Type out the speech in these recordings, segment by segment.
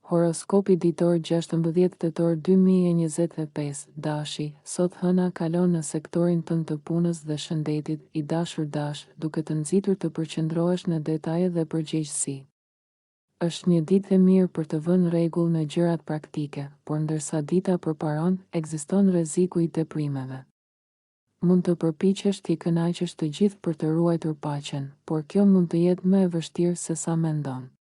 Horoskopi ditor 16 tetor 2025, Dashi, sot hëna kalon në sektorin tënd të punës dhe shëndetit, i dashur dash, duke të nxitur të përqendrohesh në detaje dhe përgjegjësi. Është një ditë e mirë për të vënë rregull në gjërat praktike, por ndërsa dita përparon, ekziston rreziku i teprimeve. Mund të përpiqesh t'i kënaqësh të gjithë për të ruajtur paqen, por kjo mund të jetë më e vështirë se sa mendon.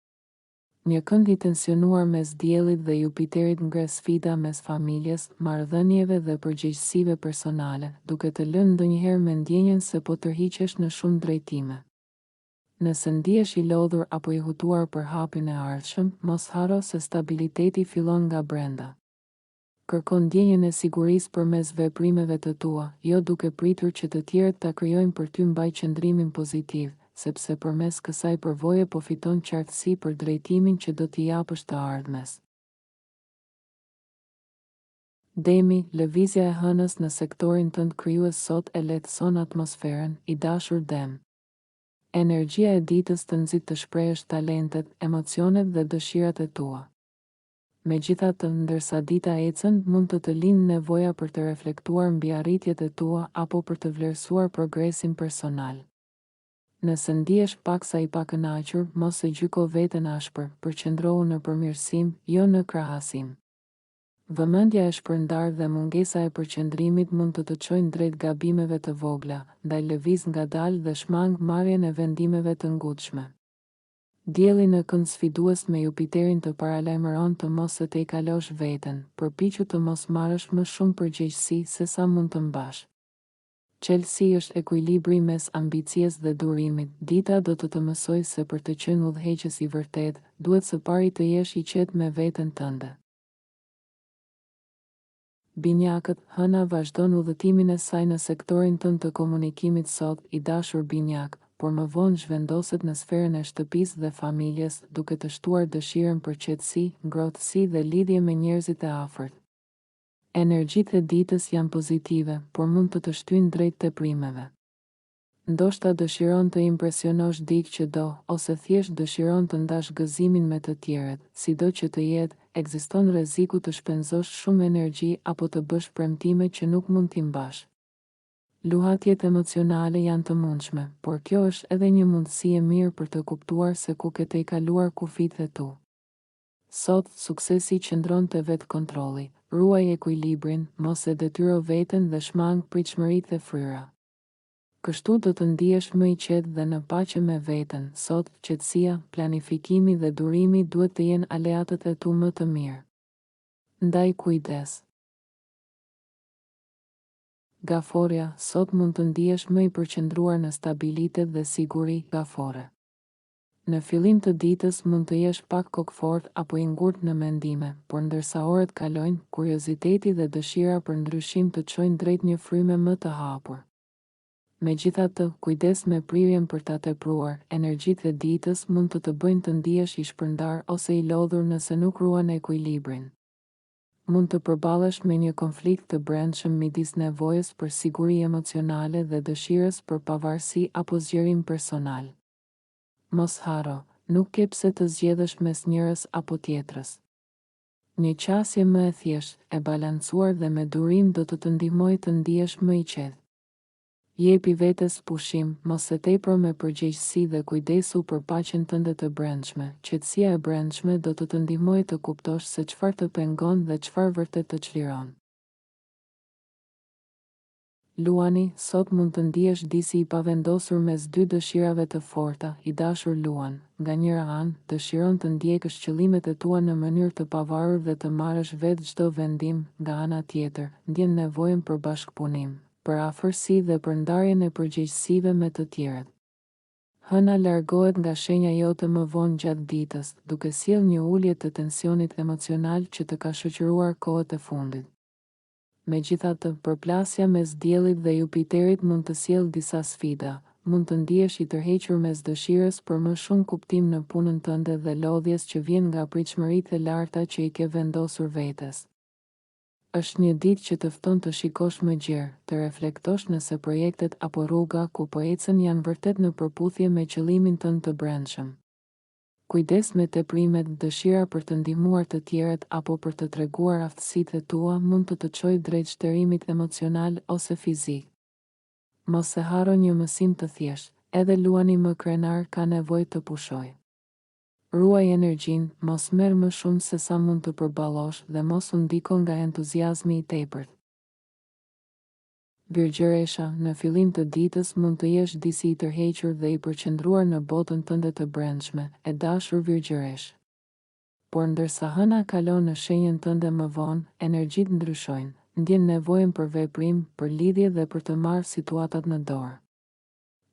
Një kënd i tensionuar mes diellit dhe Jupiterit ngre sfida mes familjes, marrëdhënieve dhe përgjegjësive personale, duke të lënë ndonjëherë me ndjenjen se po tërhiqesh në shumë drejtime. Nëse ndihesh i lodhur apo i hutuar për hapin e ardhshëm, mos harro se stabiliteti fillon nga brenda. Kërko ndjenjen e sigurisë përmes veprimeve të tua, jo duke pritur që të tjerët ta krijojnë për ty. Mbaj qëndrimin pozitiv, sepse përmes kësaj përvoje po fiton qartësi për drejtimin që do t'i japësh të ardhmes. Demi, lëvizja e hënës në sektorin tënd krijues sot e lehtëson atmosferën, i dashur Dem. Energjia e ditës të nxit të shprehësh talentet, emocionet dhe dëshirat e tua. Megjithatë, ndërsa dita ecën, mund të lindë nevoja për të reflektuar mbi arritjet e tua apo për të vlerësuar progresin personal. Nëse ndihesh paksa i pakënaqur, mos e gjyko veten ashpër, përqendrohu në përmirësim, jo në krahasim. Vëmendja e shpërndarë dhe mungesa e përqendrimit mund të të çojnë drejt gabimeve të vogla, ndaj lëviz ngadalë dhe shmang marrjen e vendimeve të ngutshme. Dielli në kënd sfidues me Jupiterin të paralajmëron të mos e tejkalosh veten, përpiqu të mos marrësh më shumë përgjegjësi se sa mund të mbash. Çelësi është ekuilibri mes ambicies dhe durimit. Dita do të mësoj se për të qenë udhëheqës i vërtet, duhet së pari të jesh i qetë me veten tënde. Binjakët, hëna vazhdon udhëtimin e saj në sektorin tënd të komunikimit sot, i dashur binjak, por më vonë zhvendoset në sferën e shtëpisë dhe familjes, duke të shtuar dëshirën për qetësi, ngrohtësi dhe lidhje me njerëzit e afërt. Energjitë e ditës janë pozitive, por mund të shtyjnë drejt teprimeve. Ndoshta dëshiron të impresionosh dikë që do, ose thjesht dëshiron të ndash gëzimin me të tjerët, sido që të jetë, ekziston rreziku të shpenzosh shumë energji apo të bësh premtime që nuk mund t'i mbash. Luhatjet emocionale janë të mundshme, por kjo është edhe një mundësi e mirë për të kuptuar se ku ke tejkaluar kufijtë e tu. Sot, suksesi qëndron te vetë kontrolli, ruaj ekuilibrin, mos e detyro veten dhe shmang pritshmëritë e fryra. Kështu do të ndihesh më i qetë dhe në paqe me veten. Sot, qetësia, planifikimi dhe durimi duhet të jenë aleatët e tu më të mirë. Ndaj kujdes. Gaforia, sot mund të ndihesh më i përqendruar në stabilitet dhe siguri. Gafore. Në fillim të ditës mund të jesh pak kokfort apo i ngurt në mendime, por ndërsa orët kalojnë, kurioziteti dhe dëshira për ndryshim të çojnë drejt një fryme më të hapur. Megjithatë, kujdes me prirjen për ta tepruar. Energjitë e ditës mund të bëjnë të ndihesh i shpërndar ose i lodhur nëse nuk ruan ekuilibrin. Mund të përballesh me një konflikt të brendshëm midis nevojës për siguri emocionale dhe dëshirës për pavarësi apo zgjerim personal. Mos harro, nuk ke pse të zgjedhësh mes njërës apo tjetrës. Një qasje më e thjeshtë, e balancuar dhe me durim do të ndihmojë të ndihesh më i qetë. Jepi vetes pushim, mos e tepro me përgjegjësi dhe kujdesu për paqen tënde të brendshme. Qetësia e brendshme do të ndihmojë të kuptosh se çfarë të pengon dhe çfarë vërtet të çliron. Luani, sot mund të ndihesh disi i pavendosur mes dy dëshirave të forta, i dashur Luan. Nga njëra anë, dëshiron të ndjekësh qëllimet e tua në mënyrë të pavarur dhe të marrësh vetë çdo vendim. Nga ana tjetër, ndjen nevojën për bashkëpunim, për afërsi dhe për ndarjen e përgjegjësive me të tjerët. Hëna largohet nga shenja jote më vonë gjatë ditës, duke sjellë një ulje të tensionit emocional që të ka shoqëruar kohët e fundit. Megjithatë, përplasja mes diellit dhe Jupiterit mund të sjellë disa sfida. Mund të ndihesh i tërhequr mes dëshirës për më shumë kuptim në punën tënde dhe lodhjes që vjen nga pritshmëritë e larta që i ke vendosur vetes. Është një ditë që të fton të shikosh më gjerë, të reflektosh nëse projektet apo rruga ku po ecën janë vërtet në përputhje me qëllimin tënd të brendshëm. Kujdes me teprimet, dëshira për të ndihmuar të tjerët apo për të treguar aftësitë tua mund të çojë drejt shtërimit emocional ose fizik. Mos e harro një mësim të thjeshtë, edhe luani më krenar ka nevojë të pushoj. Ruaj energjinë, mos merr më shumë se sa mund të përballosh dhe mos u ndiko nga entuziazmi i tepërt. Virgjëresha, në fillim të ditës mund të jesh disi i tërhequr dhe i përqendruar në botën tënde të brendshme, e dashur Virgjëresh. Por ndërsa hëna kalon në shenjën tënde më vonë, energjitë ndryshojnë, ndjen nevojën për veprim, për lidhje dhe për të marrë situatat në dorë.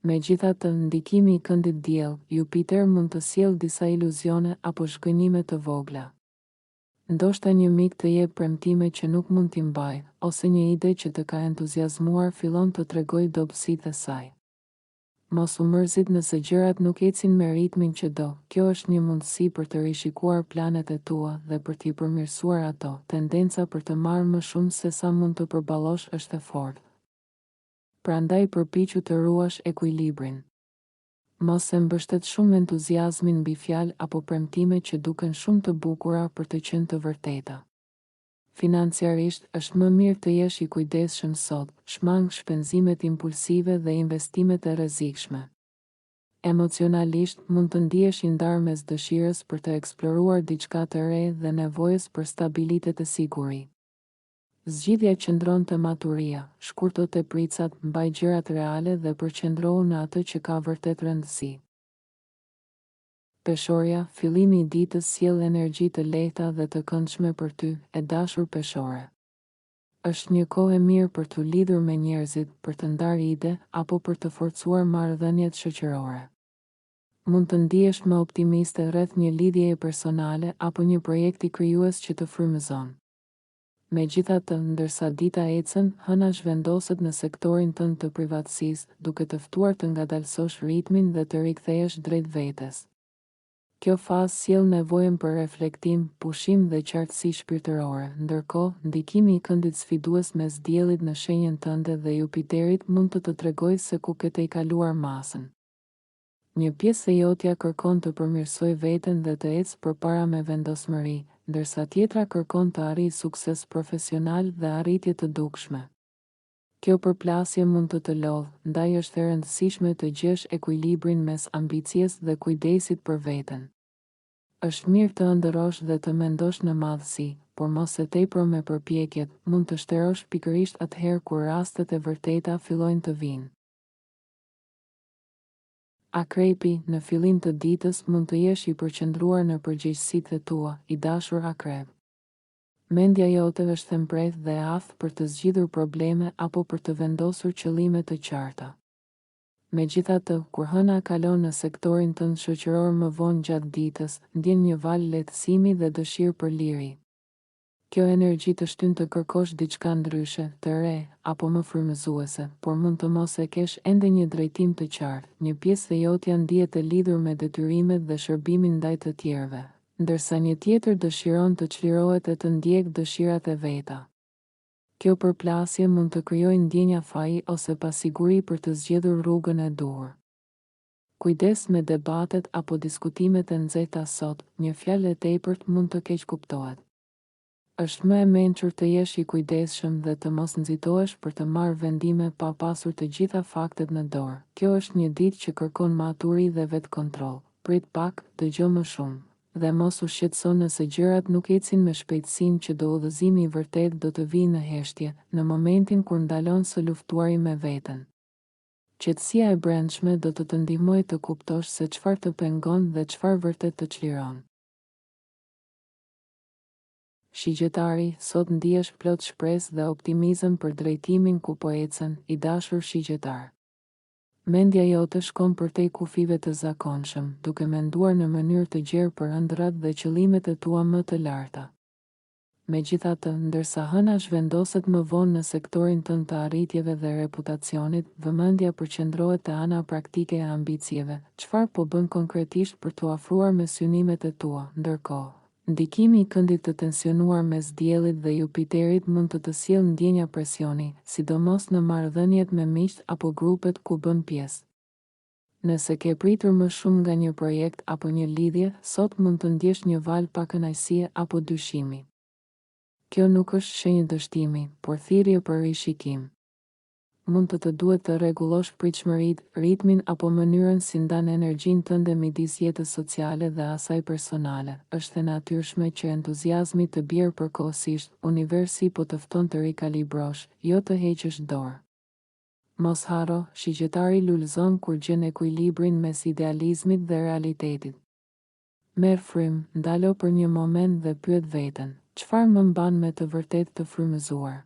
Megjithatë, ndikimi i këndit diell, Jupiter mund të sjellë disa iluzione apo shkënjime të vogla. Ndoshta një mik të jep premtime që nuk mund t'i mbajë, ose një ide që të ka entuziazmuar fillon të tregojë dobësitë e saj. Mos u mërzit nëse gjërat nuk ecin me ritmin që do, kjo është një mundësi për të rishikuar planet e tua dhe për t'i përmirësuar ato. Tendenca për të marrë më shumë se sa mund të përballosh është e fortë. Prandaj përpiqu të ruash ekuilibrin. Mos e mbështet shumë entuziazmin mbi fjalë apo premtime që duken shumë të bukura për të qenë të vërteta. Financiarisht, është më mirë të jesh i kujdesshëm sot, shmang shpenzimet impulsive dhe investimet e rrezikshme. Emocionalisht, mund të ndihesh i ndarë mes dëshirës për të eksploruar diçka të re dhe nevojës për stabilitet e siguri. Zgjidhja qëndron te maturia, shkurto te pricat, mbaj gjërat reale dhe përqendrohu në atë që ka vërtet rëndësi. Peshorja, fillimi i ditës sjell energji të lehta dhe të këndshme për ty, e dashur peshore. Është një kohë e mirë për të lidhur me njerëzit, për të ndarë ide apo për të forcuar marrëdhëniet shoqërore. Mund të ndihesh më optimiste rreth një lidhjeje personale apo një projekti krijues që të frymëzon. Megjithatë, ndërsa dita ecën, hëna zhvendoset në sektorin tënd të privatësisë, duke të ftuar të ngadalësosh ritmin dhe të rikthehesh drejt vetes. Kjo fazë sjell nevojën për reflektim, pushim dhe qartësi shpirtërore, ndërkohë, ndikimi i këndit sfidues mes diellit në shenjën tënde dhe Jupiterit mund të tregojë se ku ke të kaluar masën. Një pjesë e jotja kërkon të përmirësoj veten dhe të ecë përpara me vendosmëri, ndërsa tjetra kërkon të arrijë sukses profesional dhe arritje të dukshme. Kjo përplasje mund të lodhë, ndaj është e rëndësishme të gjesh ekuilibrin mes ambicies dhe kujdesit për veten. Është mirë të ëndërrosh dhe të mendosh në madhësi, por mos e tepër me përpjekjet, mund të shterosh pikërisht atëherë kur rastet e vërteta fillojnë të vinë. Akrepi, në fillim të ditës mund të jesh i përqendruar në përgjegjësitë tua, i dashur akrep. Mendja jote është e mprehtë dhe e aftë për të zgjidhur probleme apo për të vendosur qëllime të qarta. Megjithatë, kur hëna kalon në sektorin tënd shoqëror më vonë gjatë ditës, ndjen një val lehtësimi dhe dëshirë për liri. Kjo energji të shtyn të kërkosh diçka ndryshe, të re, apo më frymëzuese, por mund të mos e kesh ende një drejtim të qartë. Një pjesë e jotja ndihet e lidhur me detyrimet dhe shërbimin ndaj të tjerëve, ndërsa një tjetër dëshiron të çlirohet e të ndjekë dëshirat e veta. Kjo përplasje mund të krijojë ndjenja faji ose pasiguri për të zgjedhur rrugën e duhur. Kujdes me debatet apo diskutimet e nxehta sot, një fjalë e tepërt mund të keq kuptohet. Është më e mençur të jesh i kujdesshëm dhe të mos nxitohesh për të marrë vendime pa pasur të gjitha faktet në dorë. Kjo është një ditë që kërkon maturi dhe vetkontroll. Prit pak, dëgjo më shumë, dhe mos u shqetëso nëse gjërat nuk ecin me shpejtësinë që do. Udhëzimi i vërtet do të vijë në heshtje, në momentin kur ndalon së luftuari me veten. Qetësia e brendshme do të ndihmojë të kuptosh se çfarë të pengon dhe çfarë vërtet të çliron. Shigjetari, sot ndihesh plot shpresë dhe optimizëm për drejtimin ku po ecën, i dashur shigjetar. Mendja jote shkon përtej kufive të zakonshëm, duke menduar në mënyrë të gjerë për ëndrat dhe qëllimet e tua më të larta. Megjithatë, ndërsa hëna zhvendoset më vonë në sektorin tënd të arritjeve dhe reputacionit, vëmendja përqendrohet te ana praktike e ambicieve. Çfarë po bën konkretisht për t'u afruar me synimet e tua, ndërkohë? Ndikimi i këndit të tensionuar mes diellit dhe Jupiterit mund të sjellë ndjenja presioni, sidomos në marrëdhëniet me miqt apo grupet ku bën pjesë. Nëse ke pritur më shumë nga një projekt apo një lidhje, sot mund të ndjesh një val pa kënaqësie apo dyshimi. Kjo nuk është shenjë dështimi, por thirrje për rishikim. Mund të duhet të rregullosh pritshmëritë, ritmin apo mënyrën si ndan energjinë tënde midis jetës sociale dhe asaj personale. Është e natyrshme që entuziazmi të bjerë përkohësisht, universi po të fton të rikalibrosh, jo të heqësh dorë. Mos haro, shigjetari lulëzon kur gjen ekuilibrin mes idealizmit dhe realitetit. Merr frym, ndalo për një moment dhe pyet veten, çfarë më mban me të vërtetë të frymëzuar?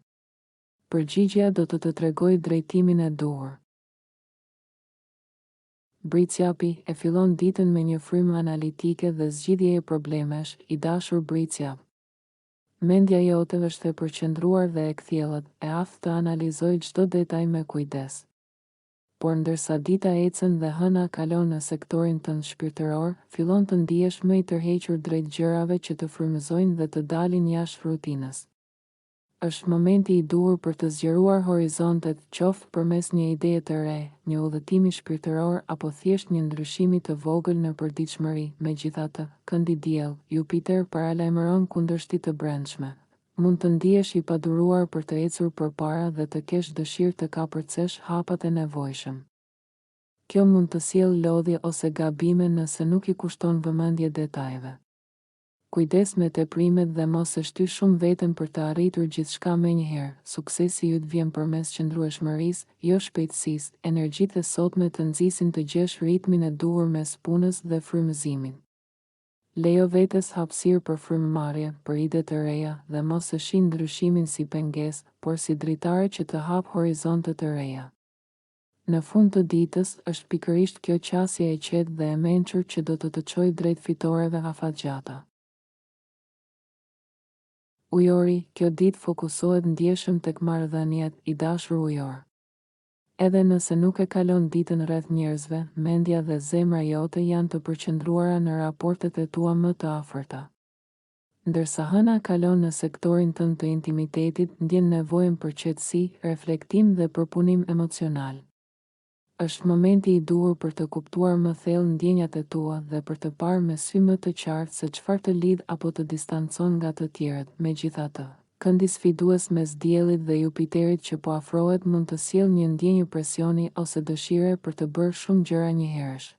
Përgjigjja do të tregoj drejtimin e duhur. Bricjapi e fillon ditën me një frymë analitike dhe zgjidhje e problemesh, i dashur bricjap. Mendja jote është e përqendruar dhe e kthjellët, e aftë të analizoj çdo detaj me kujdes. Por ndërsa dita ecën dhe hëna kalon në sektorin tënd shpirtëror, fillon të ndihesh më i tërhequr drejt gjërave që të frymëzojnë dhe të dalin jashtë rutinës. Është momenti i duhur për të zgjeruar horizontet, qoftë përmes një ideje të re, një udhëtimi shpirtëror apo thjesht një ndryshimi të vogël në përditshmëri. Megjithatë, këndi diell, Jupiter paralajmëron kundërshti të brendshme. Mund të ndihesh i paduruar për të ecur përpara dhe të kesh dëshirë të kapërcesh hapat e nevojshëm. Kjo mund të sjellë lodhje ose gabime nëse nuk i kushton vëmendje detajeve. Kujdes me teprimet dhe mos e shty shumë veten për të arritur gjithçka menjëherë. Suksesi yt vjen përmes qëndrueshmërisë, jo shpejtësisë. Energjitë e sotme të nxisin të gjesh ritmin e duhur mes punës dhe frymëzimit. Lejo vetes hapësirë për frymëmarrje, për ide të reja dhe mos e shih ndryshimin si pengesë, por si dritare që të hap horizonte të reja. Në fund të ditës është pikërisht kjo qasje e qetë dhe e mençur që do të çojë drejt fitoreve afatgjata. Ujori, kjo ditë fokusohet ndjeshëm tek marrëdhëniet, i dashur ujor. Edhe nëse nuk e kalon ditën rreth njerëzve, mendja dhe zemra jote janë të përqendruara në raportet e tua më të afërta. Ndërsa hëna kalon në sektorin tënd të intimitetit, ndjen nevojën për qetësi, reflektim dhe përpunim emocional. Është momenti i duhur për të kuptuar më thellë ndjenjat e tua dhe për të parë me sy më të qartë se çfarë të lidh apo të distancon nga të tjerët. Megjithatë, këndi sfidues mes diellit dhe Jupiterit që po afrohet mund të sjellë një ndjenjë presioni ose dëshire për të bërë shumë gjëra njëherësh.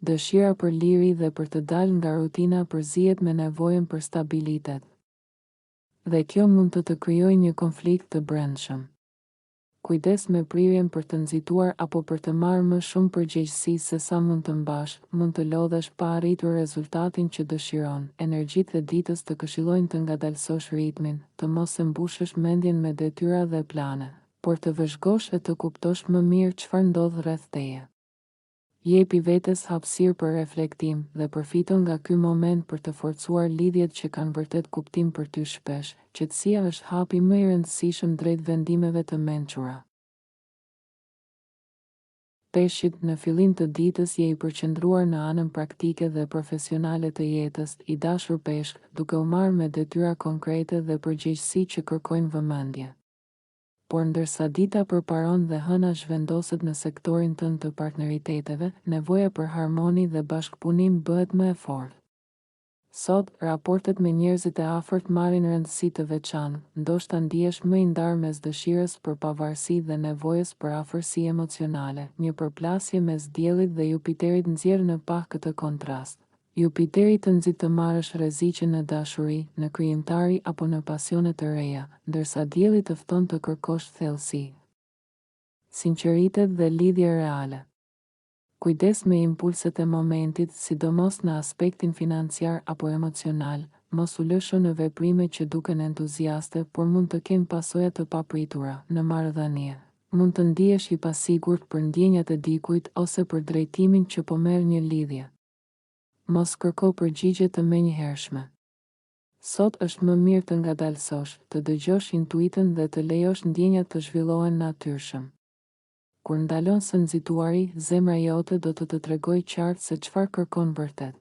Dëshira për liri dhe për të dalë nga rutina përzihet me nevojën për stabilitet. Dhe kjo mund të krijojë një konflikt të brendshëm. Kujdes me prirjen për të nxituar apo për të marrë më shumë përgjegjësi se sa mund të mbash, mund të lodhesh pa arritur rezultatin që dëshiron. Energjitë e ditës të këshillojnë të ngadalësosh ritmin, të mos e mbushësh mendjen me detyra dhe plane, por të vëzhgosh e të kuptosh më mirë çfarë ndodh rreth teje. Jepi vetes hapësirë për reflektim dhe përfito nga ky moment për të forcuar lidhjet që kanë vërtet kuptim për ty shpesh. Qetësia është hapi më i rëndësishëm drejt vendimeve të mençura. Peshqit, në fillim të ditës je i përqendruar në anën praktike dhe profesionale të jetës, i dashur peshk, duke u marrë me detyra konkrete dhe përgjegjësi që kërkojnë vëmendje. Por ndërsa dita përparon dhe hëna zhvendoset në sektorin tënd të partneriteteve, nevoja për harmoni dhe bashkëpunim bëhet më e fortë. Sot, raportet me njerëzit e afërt marrin rëndësi të veçantë, ndoshta ndihesh më i ndarë mes dëshirës për pavarësi dhe nevojës për afërsi emocionale. Një përplasje mes diellit dhe Jupiterit nxjerr në pak këtë kontrast. Jupiteri të nxit të marrësh rreziqe në dashuri, në krijimtari apo në pasione të reja, ndërsa dielli të fton të kërkosh thellësi, sinqeritet dhe lidhje reale. Kujdes me impulset e momentit, sidomos në aspektin financiar apo emocional, mos u lësho në veprime që duken entuziaste, por mund të kenë pasoja të papritura. Në marrëdhënie, mund të ndihesh i pasigurt për ndjenjat e dikujt ose për drejtimin që po merr një lidhje. Mos kërko përgjigje të menjëhershme. Sot është më mirë të ngadalësosh, të dëgjosh intuitën dhe të lejosh ndjenjat të zhvillohen natyrshëm. Kur ndalon së nxituari, zemra jote do të tregojë qartë se çfarë kërkon vërtet.